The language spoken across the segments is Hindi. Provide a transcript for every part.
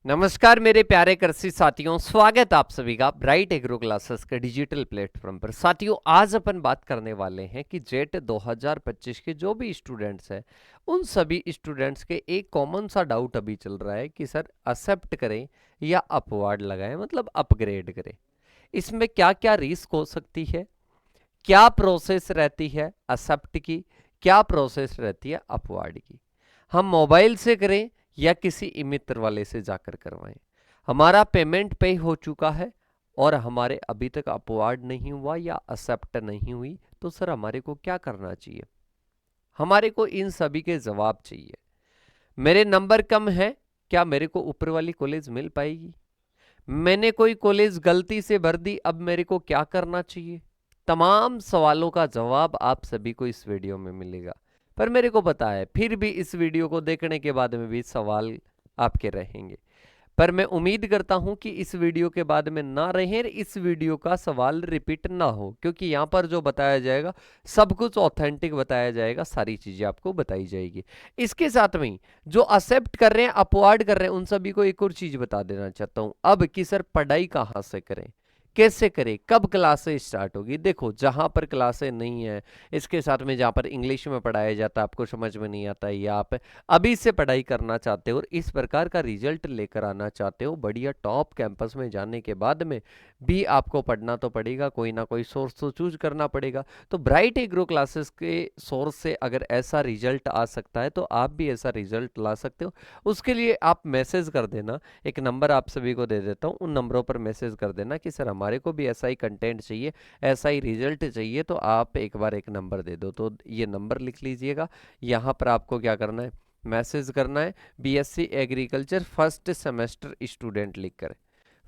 नमस्कार मेरे प्यारे कृषि साथियों, स्वागत आप सभी का ब्राइट एग्रो क्लासेस के डिजिटल प्लेटफॉर्म पर। साथियों, आज अपन बात करने वाले हैं कि जेट 2025 के जो भी स्टूडेंट्स हैं उन सभी स्टूडेंट्स के एक कॉमन सा डाउट अभी चल रहा है कि सर एक्सेप्ट करें या अपवार्ड लगाएं, मतलब अपग्रेड करें। इसमें क्या क्या रिस्क हो सकती है, क्या प्रोसेस रहती है एक्सेप्ट की, क्या प्रोसेस रहती है अपवार्ड की, हम मोबाइल से करें या किसी मित्र वाले से जाकर करवाएं। हमारा पेमेंट पे हो चुका है और हमारे अभी तक अपवार्ड नहीं हुआ या एक्सेप्ट नहीं हुई, तो सर हमारे को क्या करना चाहिए। हमारे को इन सभी के जवाब चाहिए। मेरे नंबर कम है, क्या मेरे को ऊपर वाली कॉलेज मिल पाएगी? मैंने कोई कॉलेज गलती से भर दी, अब मेरे को क्या करना चाहिए? तमाम सवालों का जवाब आप सभी को इस वीडियो में मिलेगा। पर मेरे को पता है फिर भी इस वीडियो को देखने के बाद में भी सवाल आपके रहेंगे। पर मैं उम्मीद करता हूं कि इस वीडियो के बाद में ना रहे, इस वीडियो का सवाल रिपीट ना हो, क्योंकि यहां पर जो बताया जाएगा सब कुछ ऑथेंटिक बताया जाएगा, सारी चीजें आपको बताई जाएगी। इसके साथ में जो एक्सेप्ट कर रहे हैं, अपवार्ड कर रहे हैं, उन सभी को एक और चीज बता देना चाहता हूं अब कि सर पढ़ाई कहां से करें, कैसे करें, कब क्लासें स्टार्ट होगी। देखो, जहां पर क्लासें नहीं है, इसके साथ में जहां पर इंग्लिश में पढ़ाया जाता है, आपको समझ में नहीं आता है, या आप अभी से पढ़ाई करना चाहते हो और इस प्रकार का रिजल्ट लेकर आना चाहते हो, बढ़िया टॉप कैंपस में जाने के बाद में भी आपको पढ़ना तो पड़ेगा, कोई ना कोई सोर्स तो चूज करना पड़ेगा। तो ब्राइट एग्रो क्लासेस के सोर्स से अगर ऐसा रिजल्ट आ सकता है तो आप भी ऐसा रिजल्ट ला सकते हो। उसके लिए आप मैसेज कर देना, एक नंबर आप सभी को दे देता हूँ, उन नंबरों पर मैसेज कर देना कि सर हमारे को भी ऐसा ही कंटेंट चाहिए, ऐसा ही रिजल्ट चाहिए, तो आप एक बार एक नंबर दे दो। तो ये नंबर लिख लीजिएगा। यहाँ पर आपको क्या करना है, मैसेज करना है BSc agriculture first semester student लिखकर,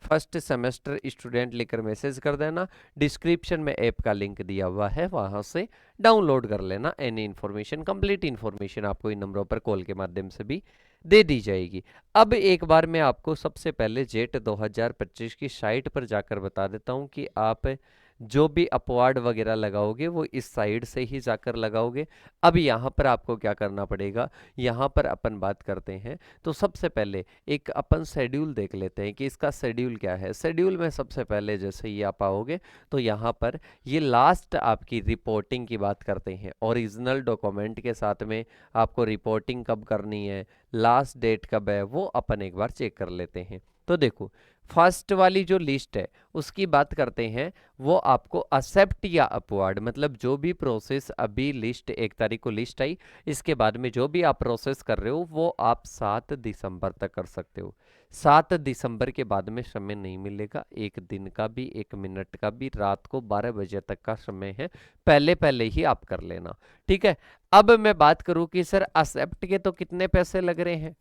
फर्स्ट सेमेस्टर स्टूडेंट लिखकर मैसेज कर देना। डिस्क्रिप्शन में ऐप का लिंक दिया हुआ है, वहां से डाउनलोड कर लेना। एनी इन्फॉर्मेशन, कंप्लीट इन्फॉर्मेशन आपको इन नंबरों पर कॉल के माध्यम से भी दे दी जाएगी। अब एक बार मैं आपको सबसे पहले जेट 2025 की साइट पर जाकर बता देता हूं कि आप जो भी अपवार्ड वगैरह लगाओगे वो इस साइड से ही जाकर लगाओगे। अब यहाँ पर आपको क्या करना पड़ेगा, यहाँ पर अपन बात करते हैं तो सबसे पहले एक अपन शेड्यूल देख लेते हैं कि इसका शेड्यूल क्या है। शेड्यूल में सबसे पहले जैसे ही आप आओगे तो यहाँ पर ये लास्ट आपकी रिपोर्टिंग की बात करते हैं, ओरिजिनल डॉक्यूमेंट के साथ में आपको रिपोर्टिंग कब करनी है, लास्ट डेट कब है, वो अपन एक बार चेक कर लेते हैं। तो देखो, फर्स्ट वाली जो लिस्ट है उसकी बात करते हैं, वो आपको एक्सेप्ट या अपवार्ड, मतलब जो भी प्रोसेस अभी लिस्ट 1 तारीख को लिस्ट आई, इसके बाद में जो भी आप प्रोसेस कर रहे हो वो आप 7 दिसंबर तक कर सकते हो। 7 दिसंबर के बाद में समय नहीं मिलेगा, एक दिन का भी, 1 मिनट का भी, रात को 12 बजे तक का समय है, पहले पहले ही आप कर लेना। ठीक है। अब मैं बात करूं कि सर एक्सेप्ट के तो कितने पैसे लग रहे हैं।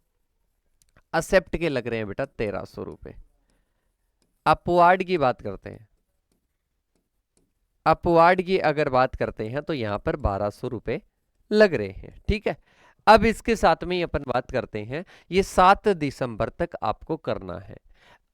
एक्सेप्ट के लग रहे हैं बेटा 1300 रुपए। अपवार्ड की बात करते हैं, अपवार्ड की अगर बात करते हैं तो यहां पर 1200 रुपए लग रहे हैं। ठीक है। अब इसके साथ में ही अपन बात करते हैं, ये 7 दिसंबर तक आपको करना है।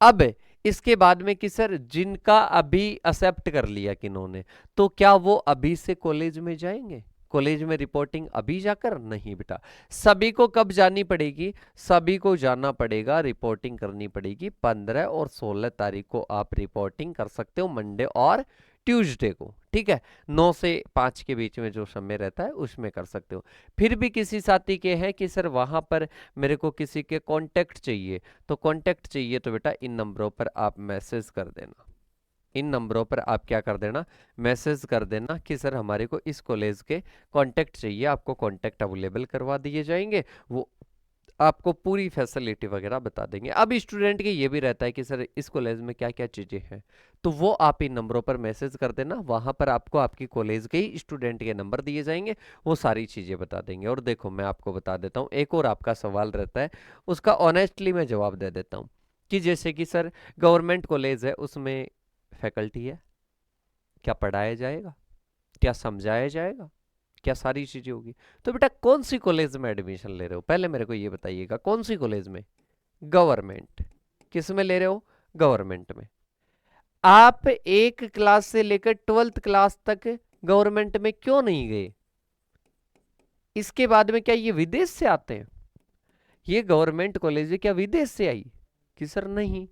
अब इसके बाद में कि सर जिनका अभी एक्सेप्ट कर लिया किन्होंने, तो क्या वो अभी से कॉलेज में जाएंगे, कॉलेज में रिपोर्टिंग अभी जाकर? नहीं बेटा, सभी को कब जानी पड़ेगी, सभी को जाना पड़ेगा, रिपोर्टिंग करनी पड़ेगी 15 और 16 तारीख को आप रिपोर्टिंग कर सकते हो, मंडे और ट्यूसडे को। ठीक है। 9 से 5 के बीच में जो समय रहता है उसमें कर सकते हो। फिर भी किसी साथी के हैं कि सर वहां पर मेरे को किसी के कांटेक्ट चाहिए, तो कांटेक्ट चाहिए तो बेटा इन नंबरों पर आप मैसेज कर देना, इन नंबरों पर आप क्या कर देना, मैसेज कर देना कि सर हमारे को इस कॉलेज के कांटेक्ट चाहिए, आपको कांटेक्ट अवेलेबल करवा दिए जाएंगे, वो आपको पूरी फैसिलिटी वगैरह बता देंगे। अब स्टूडेंट के ये भी रहता है कि सर इस कॉलेज में क्या क्या चीज़ें हैं, तो वो आप इन नंबरों पर मैसेज कर देना, वहां पर आपको आपकी कॉलेज के ही स्टूडेंट के नंबर दिए जाएंगे, वो सारी चीज़ें बता देंगे। और देखो, मैं आपको बता देता हूँ, एक और आपका सवाल रहता है, उसका ऑनेस्टली मैं जवाब दे देता हूँ कि जैसे कि सर गवर्नमेंट कॉलेज है, उसमें फैकल्टी है, क्या पढ़ाया जाएगा, क्या समझाया जाएगा, क्या सारी चीजें होगी? तो बेटा कौन सी कॉलेज में एडमिशन ले रहे हो, पहले मेरे को ये बताइएगा, कौन सी कॉलेज में? गवर्नमेंट। किस में ले रहे हो? गवर्नमेंट में। आप 1 क्लास से लेकर 12th क्लास तक गवर्नमेंट में क्यों नहीं गए? इसके बाद में क्या ये विदेश से आते हैं? ये गवर्नमेंट कॉलेज क्या विदेश से आई? कि सर नहीं,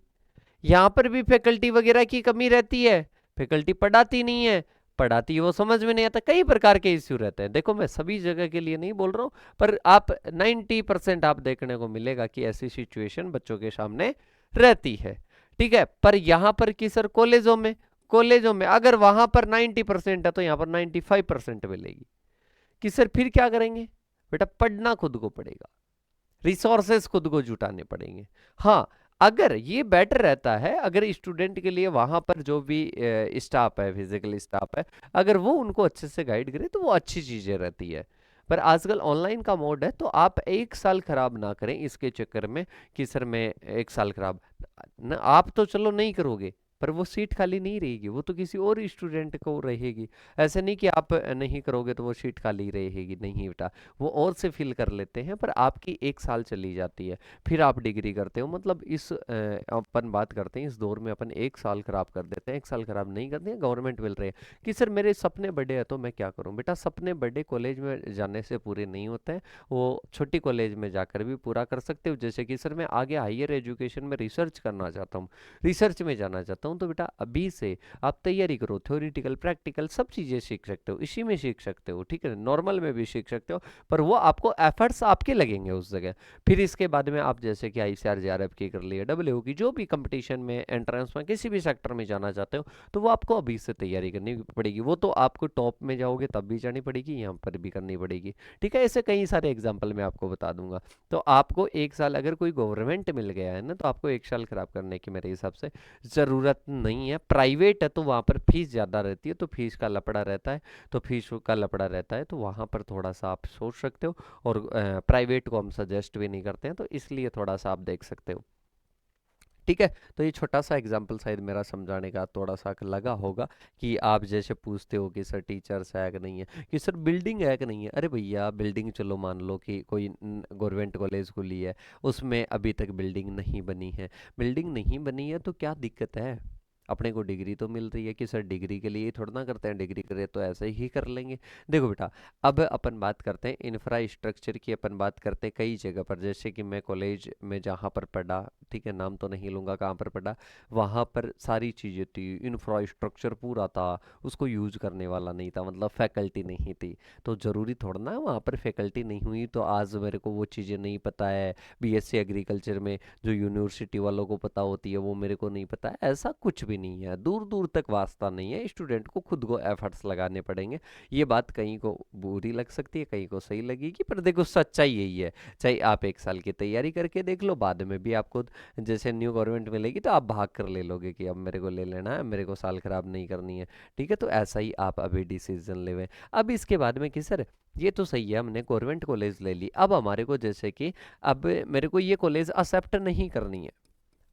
यहाँ पर भी फैकल्टी वगैरह की कमी रहती है, फैकल्टी पढ़ाती नहीं है, पढ़ाती है वो समझ में नहीं आता, कई प्रकार के इश्यू रहते हैं। देखो मैं सभी जगह के लिए नहीं बोल रहा हूँ, पर आप 90% आप देखने को मिलेगा कि ऐसी सिचुएशन बच्चों के सामने रहती है। ठीक है, पर यहाँ पर कि सर कॉलेजों में अगर वहां पर 90% है तो यहाँ पर 95% मिलेगी। कि सर फिर क्या करेंगे? बेटा पढ़ना खुद को पड़ेगा, रिसोर्सेस खुद को जुटाने पड़ेंगे। हाँ, अगर ये बेटर रहता है, अगर स्टूडेंट के लिए वहां पर जो भी स्टाफ है, फिजिकल स्टाफ है, अगर वो उनको अच्छे से गाइड करे तो वो अच्छी चीजें रहती है। पर आजकल ऑनलाइन का मोड है, तो आप एक साल खराब ना करें इसके चक्कर में कि सर मैं एक साल खराब ना, आप तो चलो नहीं करोगे, पर वो सीट खाली नहीं रहेगी, वो तो किसी और स्टूडेंट को रहेगी। ऐसे नहीं कि आप नहीं करोगे तो वो सीट खाली रहेगी, नहीं बेटा, वो और से फिल कर लेते हैं, पर आपकी एक साल चली जाती है, फिर आप डिग्री करते हो। मतलब इस अपन बात करते हैं इस दौर में अपन एक साल खराब कर देते हैं, एक साल खराब नहीं करते हैं, गवर्नमेंट मिल रही है कि सर मेरे सपने बड़े हैं तो मैं क्या करूं? बेटा सपने बड़े कॉलेज में जाने से पूरे नहीं होते हैं, वो छोटी कॉलेज में जाकर भी पूरा कर सकते हो। जैसे कि सर मैं आगे हायर एजुकेशन में रिसर्च करना चाहता हूँ, रिसर्च में जाना चाहता हूँ, तो बेटा अभी से आप तैयारी करो, थ्योरेटिकल प्रैक्टिकल सब चीज़ें सीख सकते हो, इसी में सीख सकते हो, ठीक है, नॉर्मल में भी सीख सकते हो, पर वो आपको एफर्ट्स आपके लगेंगे उस जगह। फिर इसके बाद में आप जैसे कि आईसीआर जेआरएफ की कर लिए, डब्ल्यू की, जो भी कंपटीशन में एंट्रेंस में किसी भी सेक्टर में जाना चाहते हो, तो वो आपको अभी से तैयारी करनी पड़ेगी। वो तो आपको टॉप में जाओगे तब भी जानी पड़ेगी, यहाँ पर भी करनी पड़ेगी। ठीक है, ऐसे कई सारे एग्जाम्पल मैं आपको बता दूंगा। तो आपको एक साल अगर कोई गवर्नमेंट मिल गया है ना, तो आपको एक साल खराब करने की मेरे हिसाब से ज़रूरत नहीं है। प्राइवेट है तो वहाँ पर फीस ज़्यादा रहती है, तो फीस का लफड़ा रहता है, तो फीस का लफड़ा रहता है, तो वहाँ पर थोड़ा सा आप सोच सकते हो। और प्राइवेट को हम सजेस्ट भी नहीं करते हैं, तो इसलिए थोड़ा सा आप देख सकते हो। ठीक है, तो ये छोटा सा एग्जांपल शायद मेरा समझाने का थोड़ा सा लगा होगा कि आप जैसे पूछते हो कि सर टीचर्स है कि नहीं है, कि सर बिल्डिंग है कि नहीं है। अरे भैया बिल्डिंग चलो मान लो कि कोई गवर्नमेंट कॉलेज खुली है, उसमें अभी तक बिल्डिंग नहीं बनी है, बिल्डिंग नहीं बनी है तो क्या दिक्कत है? अपने को डिग्री तो मिल रही है, कि सर डिग्री के लिए ही थोड़ा ना करते हैं, डिग्री करे तो ऐसे ही कर लेंगे। देखो बेटा, अब अपन बात करते हैं इंफ्रास्ट्रक्चर की, अपन बात करते हैं कई जगह पर, जैसे कि मैं कॉलेज में जहाँ पर पढ़ा, ठीक है, नाम तो नहीं लूँगा कहाँ पर पढ़ा, वहाँ पर सारी चीज़ें थी, इंफ्रास्ट्रक्चर पूरा था, उसको यूज करने वाला नहीं था, मतलब फैकल्टी नहीं थी। तो ज़रूरी थोड़ा ना वहाँ पर फैकल्टी नहीं हुई तो आज मेरे को वो चीज़ें नहीं पता है, बीएससी एग्रीकल्चर में जो यूनिवर्सिटी वालों को पता होती है वो मेरे को नहीं पता है, ऐसा कुछ भी नहीं है, दूर दूर तक वास्ता नहीं है। स्टूडेंट को खुद को एफर्ट्स लगाने पड़ेंगे। ये बात कहीं को बुरी लग सकती है, कहीं को सही लगेगी, पर देखो सच्चाई यही है। चाहे आप एक साल की तैयारी करके देख लो, बाद में भी आपको जैसे न्यू गवर्नमेंट मिलेगी तो आप भाग कर ले लोगे कि अब मेरे को ले लेना है, मेरे को साल खराब नहीं करनी है। ठीक है, तो ऐसा ही आप अभी डिसीजन ले। अब इसके बाद में कि सर ये तो सही है, हमने गवर्नमेंट कॉलेज ले ली, अब हमारे को जैसे कि अब मेरे को ये कॉलेज एक्सेप्ट नहीं करनी है,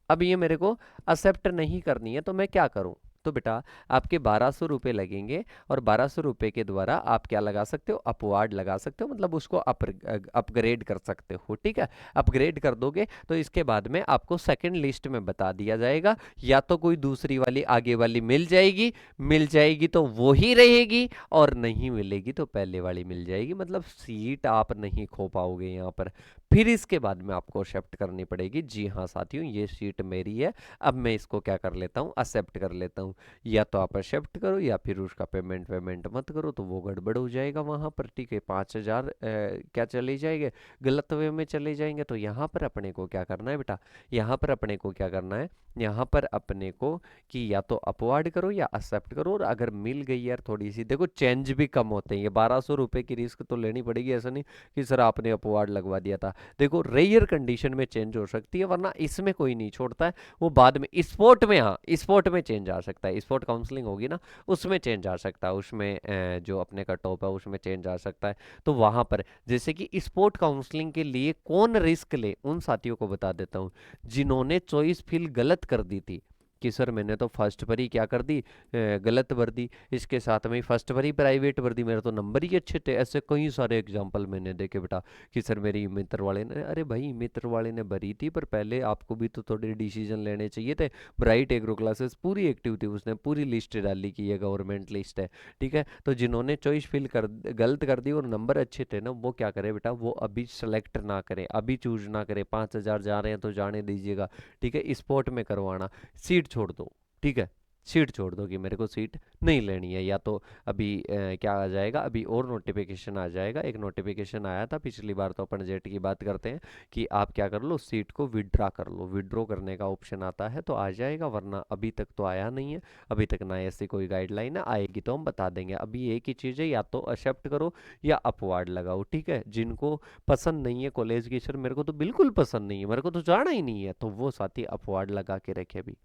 अब ये मेरे को एक्सेप्ट नहीं करनी है, तो मैं क्या करूं? तो बेटा आपके 1200 रुपये लगेंगे, और 1200 रुपये के द्वारा आप क्या लगा सकते हो? अपवार्ड लगा सकते हो, मतलब उसको अपग्रेड कर सकते हो। ठीक है, अपग्रेड कर दोगे तो इसके बाद में आपको सेकंड लिस्ट में बता दिया जाएगा, या तो कोई दूसरी वाली आगे वाली मिल जाएगी तो वो ही रहेगी, और नहीं मिलेगी तो पहले वाली मिल जाएगी, मतलब सीट आप नहीं खो पाओगे यहाँ पर। फिर इसके बाद में आपको एक्सेप्ट करनी पड़ेगी, जी हाँ साथियों ये सीट मेरी है, अब मैं इसको क्या कर लेता हूँ? एक्सेप्ट कर लेता हूँ। या तो आप एक्सेप्ट करो, या फिर उसका पेमेंट मत करो, तो वो गड़बड़ हो जाएगा वहाँ पर। ठीक है, 5,000 क्या चले जाएंगे, गलत वे में चले जाएंगे। तो यहाँ पर अपने को क्या करना है बेटा? यहाँ पर अपने को क्या करना है? यहाँ पर अपने को कि या तो अपवार्ड करो या एक्सेप्ट करो, और अगर मिल गई यार थोड़ी सी, देखो चेंज भी कम होते हैं, ये 1200 रुपये की रिस्क तो लेनी पड़ेगी, ऐसा नहीं कि सर आपने अपवार्ड लगवा दिया था। देखो रेयर कंडीशन में चेंज हो सकती है, वरना इसमें कोई नहीं छोड़ता है, वो बाद में स्पोर्ट में, हाँ स्पोर्ट में चेंज आ सकता है, स्पोर्ट काउंसलिंग होगी ना उसमें चेंज आ सकता है, उसमें जो अपने का टॉप है उसमें चेंज आ सकता है। तो वहां पर जैसे कि स्पोर्ट काउंसलिंग के लिए कौन रिस्क ले, उन साथियों को बता देता हूँ जिन्होंने चॉइस फिल गलत कर दी थी। कि सर मैंने तो फर्स्ट पर ही क्या कर दी, गलत भर दी, इसके साथ में ही फर्स्ट पर ही प्राइवेट भर दी, मेरे तो नंबर ही अच्छे थे। ऐसे कई सारे एग्जाम्पल मैंने देखे बेटा कि सर मेरी मित्र वाले ने, अरे भाई मित्र वाले ने भरी थी पर पहले आपको भी तो थोड़े डिसीजन लेने चाहिए थे। ब्राइट एग्रो क्लासेस पूरी एक्टिव थी, उसने पूरी लिस्ट डाली कि ये गवर्नमेंट लिस्ट है, ठीक है। तो जिन्होंने चॉइस फिल कर गलत कर दी और नंबर अच्छे थे ना, वो क्या करे बेटा, वो अभी सेलेक्ट ना करें, अभी चूज ना करें। 5,000 जा रहे हैं तो जाने दीजिएगा, ठीक है। स्पोर्ट में करवाना, सीट छोड़ दो, ठीक है। सीट छोड़ दो कि मेरे को सीट नहीं लेनी है, या तो अभी क्या आ जाएगा, अभी और नोटिफिकेशन आ जाएगा। एक नोटिफिकेशन आया था पिछली बार, तो अपन जेट की बात करते हैं कि आप क्या कर लो, सीट को विड्रा कर लो, विड्रॉ करने का ऑप्शन आता है तो आ जाएगा, वरना अभी तक तो आया नहीं है। अभी तक ना ऐसी कोई गाइडलाइन है, आएगी तो हम बता देंगे। अभी एक ही चीज़ है, या तो एक्सेप्ट करो या अपवार्ड लगाओ, ठीक है। जिनको पसंद नहीं है कॉलेज की, सर मेरे को तो बिल्कुल पसंद नहीं है, मेरे को तो जाना ही नहीं है, तो वो साथी अपवार्ड लगा के रखे भी।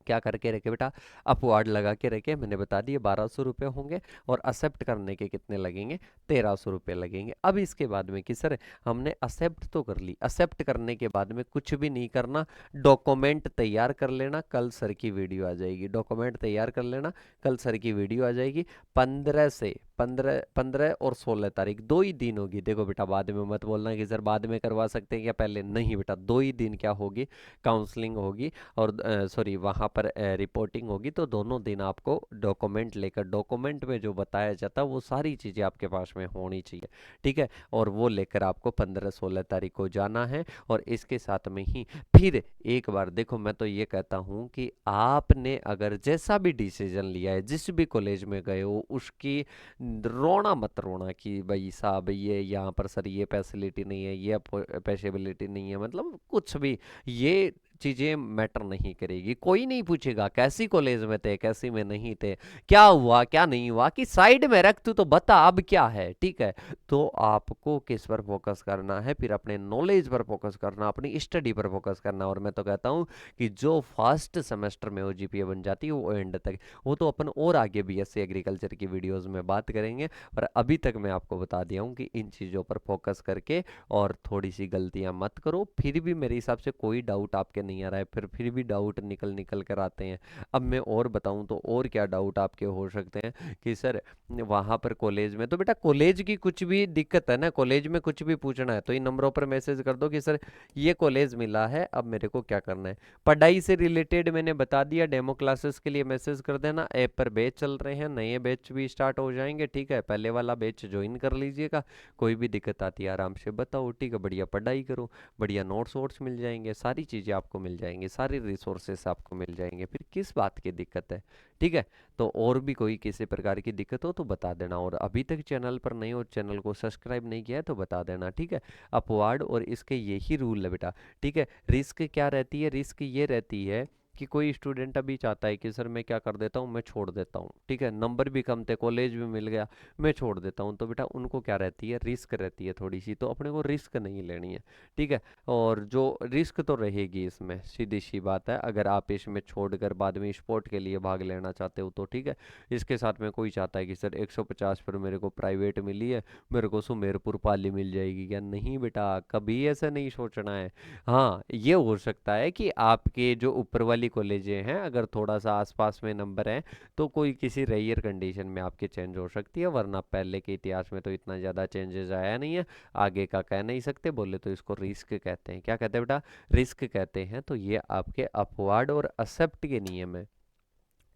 क्या करके रखे बेटा, अपवार्ड लगा के रखे, मैंने बता दिए 1,200 रुपये होंगे, और एक्सेप्ट करने के कितने लगेंगे, 1,300 रुपये लगेंगे। अब इसके बाद में कि सर हमने एक्सेप्ट तो कर ली, एक्सेप्ट करने के बाद में कुछ भी नहीं करना, डॉक्यूमेंट तैयार कर लेना, कल सर की वीडियो आ जाएगी, डॉक्यूमेंट तैयार कर लेना, कल सर की वीडियो आ जाएगी। 15 और 16 तारीख 2 ही दिन होगी। देखो बेटा बाद में मत बोलना कि सर बाद में करवा सकते हैं क्या पहले, नहीं बेटा, 2 ही दिन क्या होगी, काउंसलिंग होगी, और सॉरी वहाँ पर रिपोर्टिंग होगी। तो दोनों दिन आपको डॉक्यूमेंट लेकर, डॉक्यूमेंट में जो बताया जाता है वो सारी चीज़ें आपके पास में होनी चाहिए, ठीक है। और वो लेकर आपको 15-16 तारीख को जाना है। और इसके साथ में ही फिर एक बार देखो, मैं तो ये कहता हूँ कि आपने अगर जैसा भी डिसीजन लिया है, जिस भी कॉलेज में गए हो, उसकी रोना मत रोना कि भाई साहब ये यहाँ पर सर ये फैसिलिटी नहीं है, ये पैसेबिलिटी नहीं है, मतलब कुछ भी ये चीजें मैटर नहीं करेगी। कोई नहीं पूछेगा कैसी कॉलेज में थे, कैसी में नहीं थे, क्या हुआ क्या नहीं हुआ, कि साइड में रख तू तो बता अब क्या है, ठीक है। तो आपको किस पर फोकस करना है, फिर अपने नॉलेज पर फोकस करना, अपनी स्टडी पर फोकस करना। और मैं तो कहता हूँ कि जो फर्स्ट सेमेस्टर में ओजीपीए बन जाती है वो एंड तक, वो तो अपन और आगे बीएससी एग्रीकल्चर की वीडियोस में बात करेंगे। पर अभी तक मैं आपको बता दिया हूँ कि इन चीज़ों पर फोकस करके और थोड़ी सी गलतियां मत करो। फिर भी मेरे हिसाब से कोई डाउट आपके नहीं आ रहा है, फिर भी डाउट निकल निकल कर आते हैं। अब मैं और बताऊं तो और क्या डाउट आपके हो सकते हैं कि सर वहां पर कॉलेज में, तो बेटा कॉलेज की कुछ भी दिक्कत है ना, कॉलेज में कुछ भी पूछना है तो इन नंबरों पर मैसेज कर दो कि सर ये कॉलेज मिला है, अब मेरे को क्या करना है। पढ़ाई से रिलेटेड मैंने बता दिया, डेमो क्लासेस के लिए मैसेज कर देना। ऐप पर बैच चल रहे हैं, नए बैच भी स्टार्ट हो जाएंगे, ठीक है। पहले वाला बैच ज्वाइन कर लीजिएगा। कोई भी दिक्कत आती है आराम से बताओ, ठीक है। बढ़िया पढ़ाई करो, बढ़िया नोट्स वोट्स मिल जाएंगे, सारी चीज़ें आपको मिल जाएंगी, सारी रिसोर्सेस आपको मिल जाएंगे, फिर किस बात की दिक्कत है, ठीक है। तो और भी कोई किसी प्रकार की दिक्कत हो तो बता देना, और अभी तक चैनल पर नहीं हो, चैनल को सब्सक्राइब नहीं किया है तो बता देना, ठीक है। अपवार्ड और इसके यही रूल है बेटा, ठीक है। रिस्क क्या रहती है, रिस्क ये रहती है कि कोई स्टूडेंट अभी चाहता है कि सर मैं क्या कर देता हूँ, मैं छोड़ देता हूँ, ठीक है। नंबर भी कम थे, कॉलेज भी मिल गया, मैं छोड़ देता हूँ, तो बेटा उनको क्या रहती है, रिस्क रहती है थोड़ी सी, तो अपने को रिस्क नहीं लेनी है, ठीक है। और जो रिस्क तो रहेगी इसमें, सीधी सी बात है, अगर आप इसमें छोड़कर बाद में स्पोर्ट के लिए भाग लेना चाहते हो तो ठीक है। इसके साथ में कोई चाहता है कि सर 150 पर मेरे को प्राइवेट मिली है, मेरे को सुमेरपुर पाली मिल जाएगी क्या, नहीं बेटा, कभी ऐसा नहीं सोचना है। हाँ ये हो सकता है कि आपके जो ऊपर वाली कॉलेजें हैं अगर थोड़ा सा आसपास में नंबर है तो कोई किसी रेयर कंडीशन में आपके चेंज हो सकती है, वरना पहले के इतिहास में तो इतना ज़्यादा चेंजेस आया नहीं है। आगे का कह नहीं सकते, बोले तो इसको रिस्क कहते हैं। क्या कहते हैं बेटा, रिस्क कहते हैं। तो ये आपके अपवार्ड और एक्सेप्ट के नियम है।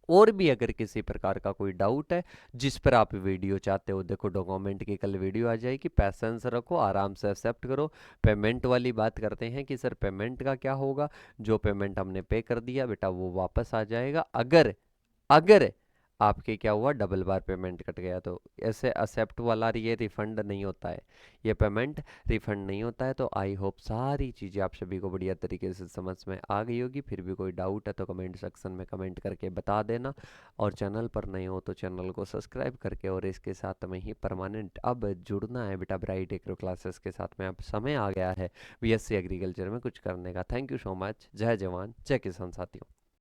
और भी अगर किसी प्रकार का कोई डाउट है जिस पर आप वीडियो चाहते हो, देखो डॉक्यूमेंट की कल वीडियो आ जाएगी, पैसेंस रखो, आराम से एक्सेप्ट करो। पेमेंट वाली बात करते हैं कि सर पेमेंट का क्या होगा, जो पेमेंट हमने पे कर दिया बेटा वो वापस आ जाएगा। अगर अगर आपके क्या हुआ, डबल बार पेमेंट कट गया, तो ऐसे एक्सेप्ट वाला ये रिफंड नहीं होता है, ये पेमेंट रिफंड नहीं होता है। तो आई होप सारी चीज़ें आप सभी को बढ़िया तरीके से समझ में आ गई होगी। फिर भी कोई डाउट है तो कमेंट सेक्शन में कमेंट करके बता देना, और चैनल पर नए हो तो चैनल को सब्सक्राइब करके, और इसके साथ में ही परमानेंट अब जुड़ना है बेटा ब्राइट एग्रो क्लासेस के साथ में। अब समय आ गया है बीएससी एग्रीकल्चर में कुछ करने का। Thank you so much. जय जवान जय किसान साथियों।